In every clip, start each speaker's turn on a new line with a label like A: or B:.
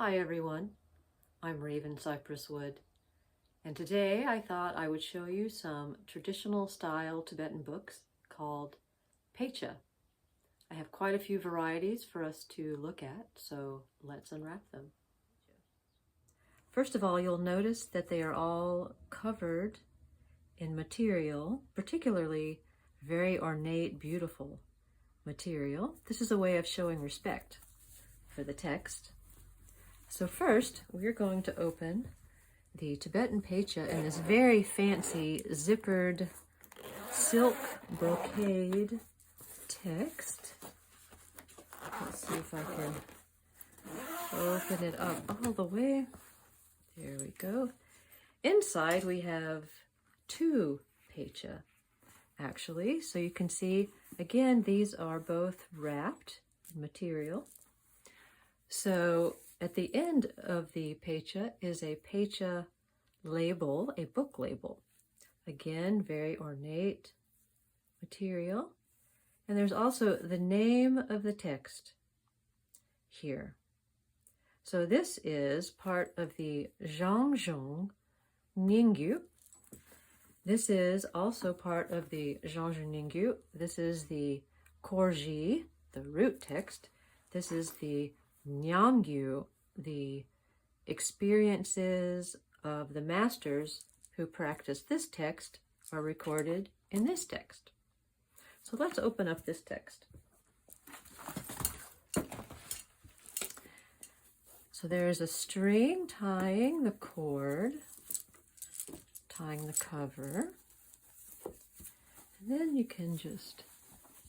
A: Hi everyone, I'm Raven Cypress Wood, and today I thought I would show you some traditional style Tibetan books called pecha. I have quite a few varieties for us to look at, so let's unwrap them. First of all, you'll notice that they are all covered in material, particularly very ornate, beautiful material. This is a way of showing respect for the text. So first, we're going to open the Tibetan pecha in this very fancy zippered silk brocade text. Let's see if I can open it up all the way. There we go. Inside we have two pecha, actually. So you can see, again, these are both wrapped in material. So at the end of the pecha is a pecha label, a book label. Again, very ornate material. And there's also the name of the text here. So this is part of the Yungdrung Bön. This is also part of the Yungdrung Bön. This is the Korji, the root text. This is the Nyamgyu, the experiences of the masters who practiced this text are recorded in this text. So let's open up this text. So there is a string tying the cord, tying the cover, and then you can just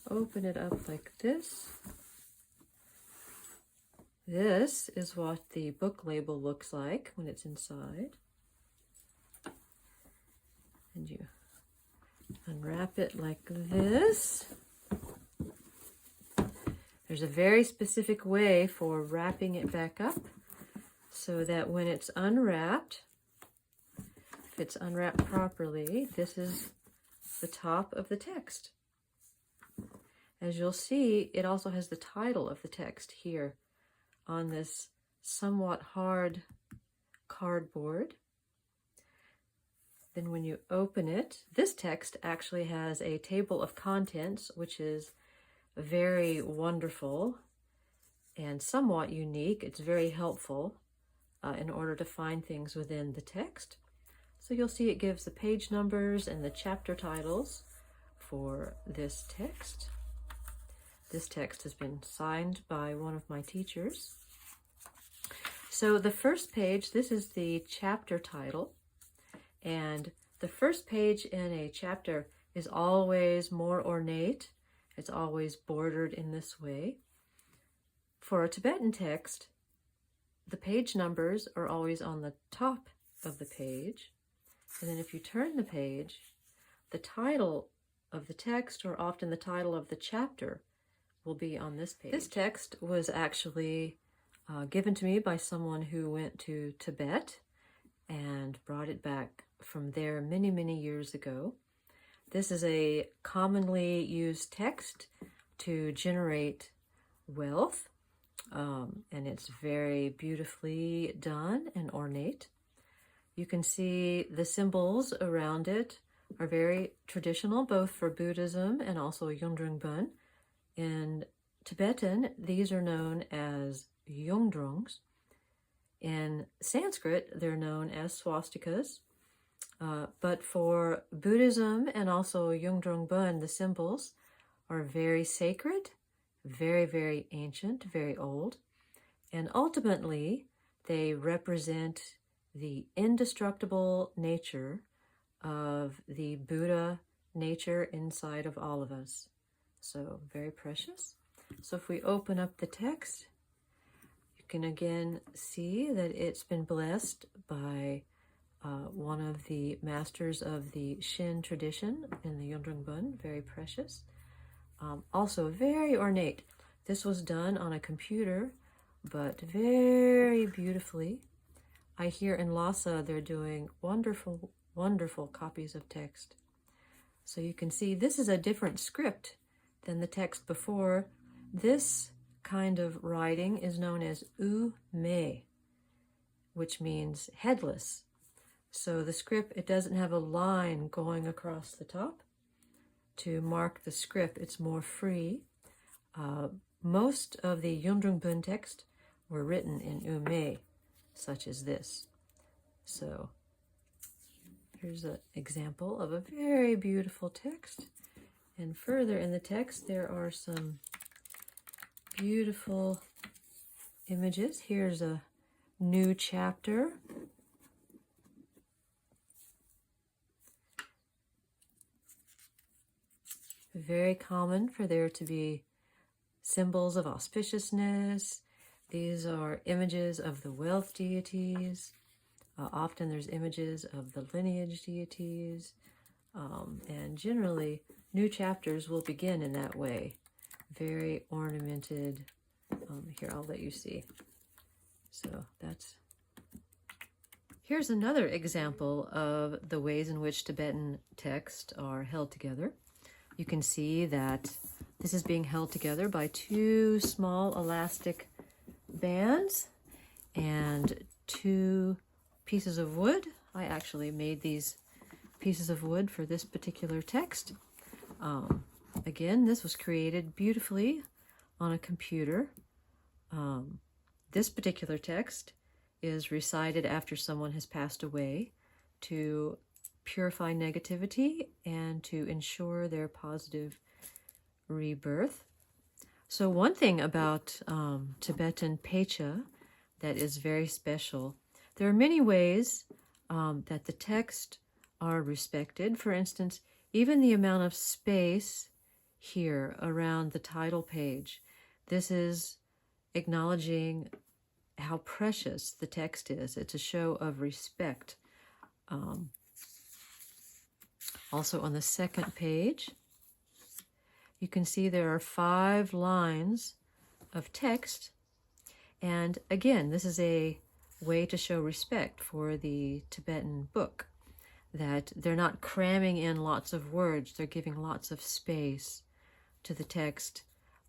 A: open it up like this. This is what the book label looks like when it's inside. And you unwrap it like this. There's a very specific way for wrapping it back up so that when it's unwrapped, if it's unwrapped properly, this is the top of the text. As you'll see, it also has the title of the text here on this somewhat hard cardboard. Then when you open it, this text actually has a table of contents, which is very wonderful and somewhat unique. It's very helpful in order to find things within the text. So you'll see it gives the page numbers and the chapter titles for this text. This text has been signed by one of my teachers. So the first page, this is the chapter title, and the first page in a chapter is always more ornate. It's always bordered in this way. For a Tibetan text, the page numbers are always on the top of the page, and then if you turn the page, the title of the text, or often the title of the chapter, will be on this page. This text was actually given to me by someone who went to Tibet and brought it back from there many, many years ago. This is a commonly used text to generate wealth, and it's very beautifully done and ornate. You can see the symbols around it are very traditional, both for Buddhism and also Yungdrung Bön. In Tibetan, these are known as Yungdrungs. In Sanskrit, they're known as swastikas. But for Buddhism and also Yungdrung Bön, the symbols are very sacred, very, very ancient, very old. And ultimately, they represent the indestructible nature of the Buddha nature inside of all of us. So very precious. So if we open up the text, you can again see that it's been blessed by one of the masters of the Shin tradition in the Yungdrung Bön, very precious. Also very ornate. This was done on a computer, but very beautifully. I hear in Lhasa they're doing wonderful, wonderful copies of text. So you can see this is a different script than the text before. This kind of writing is known as u-me. which means headless. So the script, it doesn't have a line going across the top to mark the script. It's more free. Most of the Yungdrung Bön text were written in Ume, such as this. So here's an example of a very beautiful text. And further in the text, there are some beautiful images. Here's a new chapter. Very common for there to be symbols of auspiciousness. These are images of the wealth deities. Often there's images of the lineage deities. And generally, new chapters will begin in that way. Very ornamented. Here, I'll let you see. So here's another example of the ways in which Tibetan texts are held together. You can see that this is being held together by two small elastic bands and two pieces of wood. I actually made these pieces of wood for this particular text. Again, this was created beautifully on a computer. This particular text is recited after someone has passed away to purify negativity and to ensure their positive rebirth. So one thing about Tibetan pecha that is very special, there are many ways that the text are respected. For instance, even the amount of space here around the title page, this is acknowledging how precious the text is. It's a show of respect. Also on the second page, you can see there are 5 lines of text. And again, this is a way to show respect for the Tibetan book, that they're not cramming in lots of words, they're giving lots of space to the text.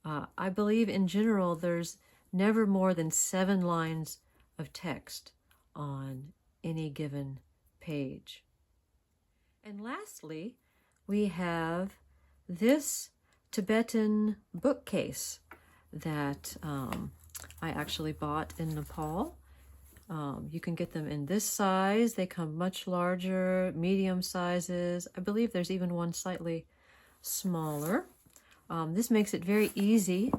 A: I believe in general there's never more than 7 lines of text on any given page. And lastly, we have this Tibetan bookcase that I actually bought in Nepal. You can get them in this size. They come much larger, medium sizes. I believe there's even one slightly smaller. This makes it very easy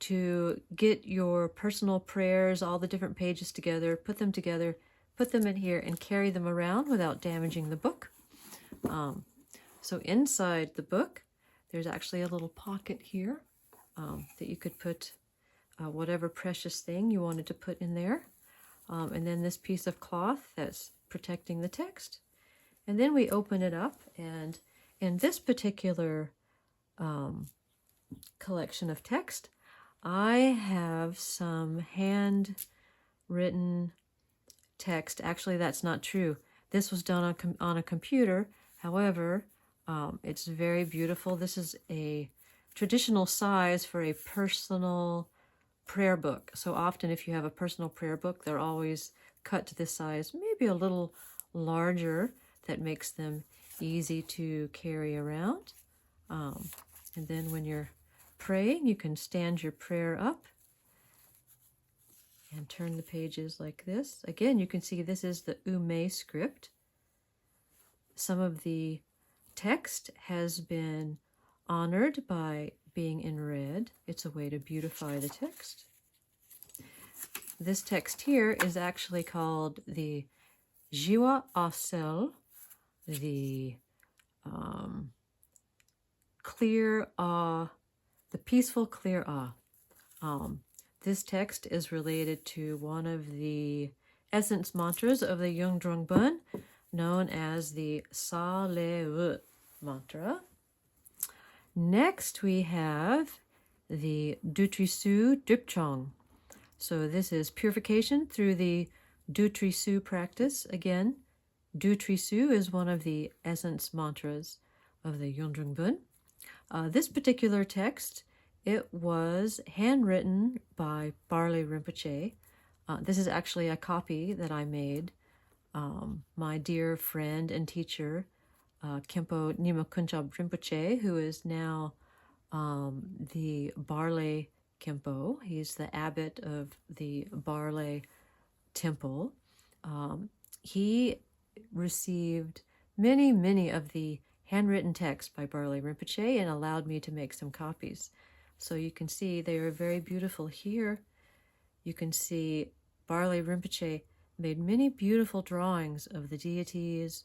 A: to get your personal prayers, all the different pages together, put them in here and carry them around without damaging the book. So inside the book, there's actually a little pocket here that you could put whatever precious thing you wanted to put in there. And then this piece of cloth that's protecting the text. And then we open it up, and in this particular collection of text, I have some handwritten text. Actually, that's not true. This was done on a computer. However, it's very beautiful. This is a traditional size for a personal prayer book. So often if you have a personal prayer book, they're always cut to this size, maybe a little larger, that makes them easy to carry around. And then when you're praying, you can stand your prayer up and turn the pages like this. Again, you can see this is the Ume script. Some of the text has been honored by being in red. It's a way to beautify the text. This text here is actually called the Jiwa Asel, the clear ah, the peaceful clear ah. This text is related to one of the essence mantras of the Yungdrung Bön, known as the Sa Le mantra. Next, we have the Dutrisu Dripchong. So this is purification through the Dutrisu practice. Again, Dutrisu is one of the essence mantras of the Yungdrung Bön. This particular text, it was handwritten by Barley Rinpoche This is actually a copy that I made. My dear friend and teacher, Khenpo Nyima Kunchab Rinpoche, who is now the Barley Khenpo. He's the abbot of the Barley Temple. He received many of the handwritten texts by Barley Rinpoche and allowed me to make some copies. So you can see they are very beautiful here. You can see Barley Rinpoche made many beautiful drawings of the deities,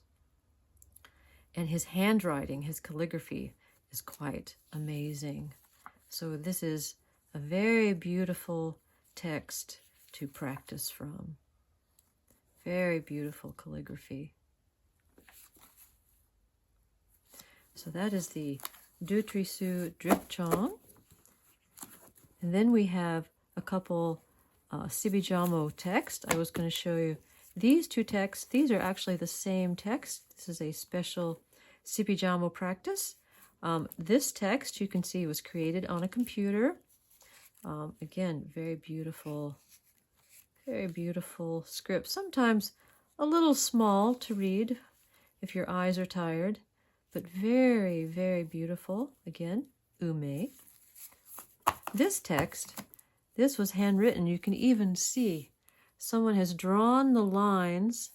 A: and his handwriting, his calligraphy, is quite amazing. So this is a very beautiful text to practice from. Very beautiful calligraphy. So that is the Dutrisu Dripchong. And then we have a couple Sibijamo text. I was going to show you these two texts. These are actually the same text. This is a special Sibijamo practice. This text, you can see, was created on a computer. Again, very beautiful script. Sometimes a little small to read if your eyes are tired, but very beautiful. Again, ume. This text, this was handwritten. You can even see someone has drawn the lines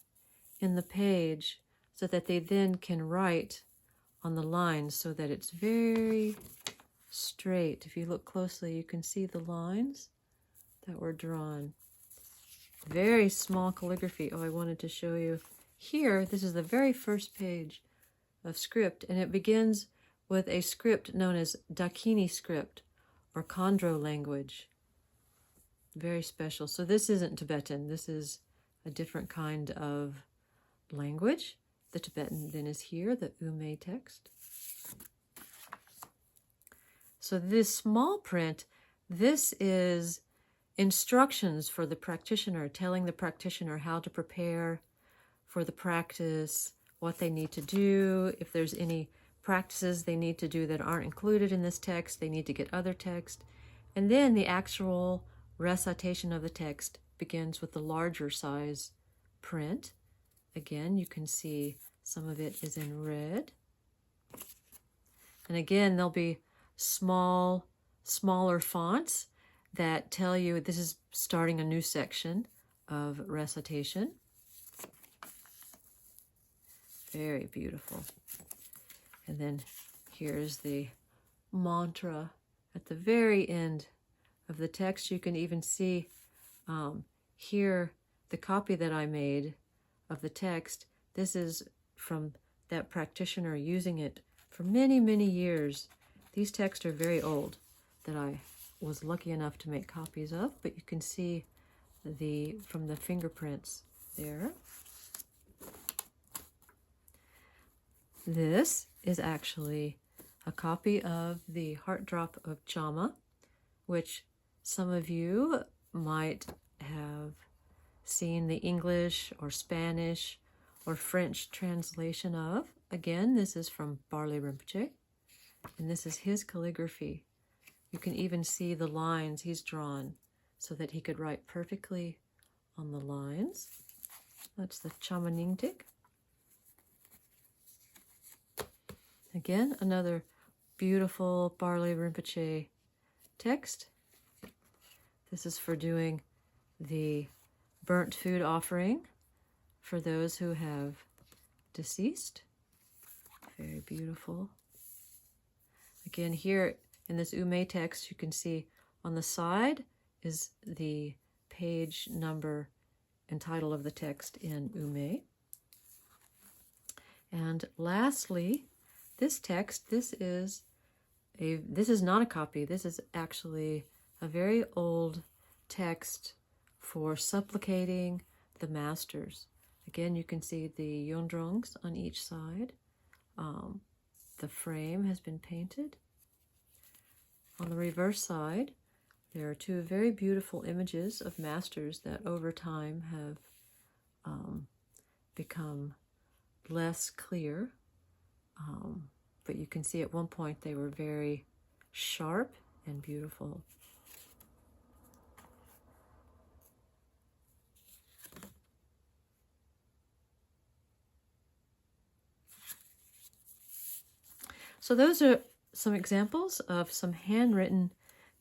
A: in the page so that they then can write on the lines so that it's very straight. If you look closely, you can see the lines that were drawn. Very small calligraphy. Oh, I wanted to show you here. This is the very first page of script, and it begins with a script known as Dakini script or Khandro language. Very special. So this isn't Tibetan. This is a different kind of language. The Tibetan then is here, the Ume text. So this small print, this is instructions for the practitioner, telling the practitioner how to prepare for the practice, what they need to do. If there's any practices they need to do that aren't included in this text, they need to get other text. And then the actual recitation of the text begins with the larger size print. Again, you can see some of it is in red. And again, there'll be smaller fonts that tell you this is starting a new section of recitation. Very beautiful. And then here's the mantra at the very end of the text. You can even see here the copy that I made of the text. This is from that practitioner using it for many years. These texts are very old that I was lucky enough to make copies of, but you can see from the fingerprints there. This is actually a copy of the Heart Drop of Chama, which some of you might have seen the English or Spanish or French translation of. Again, this is from Barley Rinpoche, and this is his calligraphy. You can even see the lines he's drawn so that he could write perfectly on the lines. That's the Chama Ningtik. Again, another beautiful Barley Rinpoche text. This is for doing the burnt food offering for those who have deceased. Very beautiful. Again, here in this Ume text, you can see on the side is the page number and title of the text in Ume. And lastly, this text, this is not a copy. This is actually a very old text for supplicating the masters. Again, you can see the Yungdrungs on each side. The frame has been painted. On the reverse side, there are two very beautiful images of masters that over time have become less clear. But you can see at one point they were very sharp and beautiful. So those are some examples of some handwritten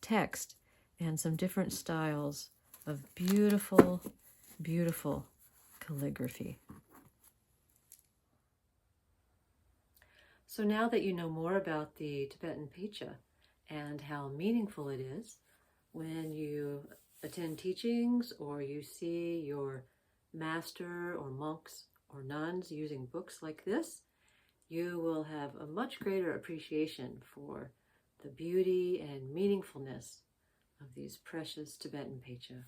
A: text and some different styles of beautiful, beautiful calligraphy. So now that you know more about the Tibetan pecha and how meaningful it is, when you attend teachings or you see your master or monks or nuns using books like this, you will have a much greater appreciation for the beauty and meaningfulness of these precious Tibetan pecha.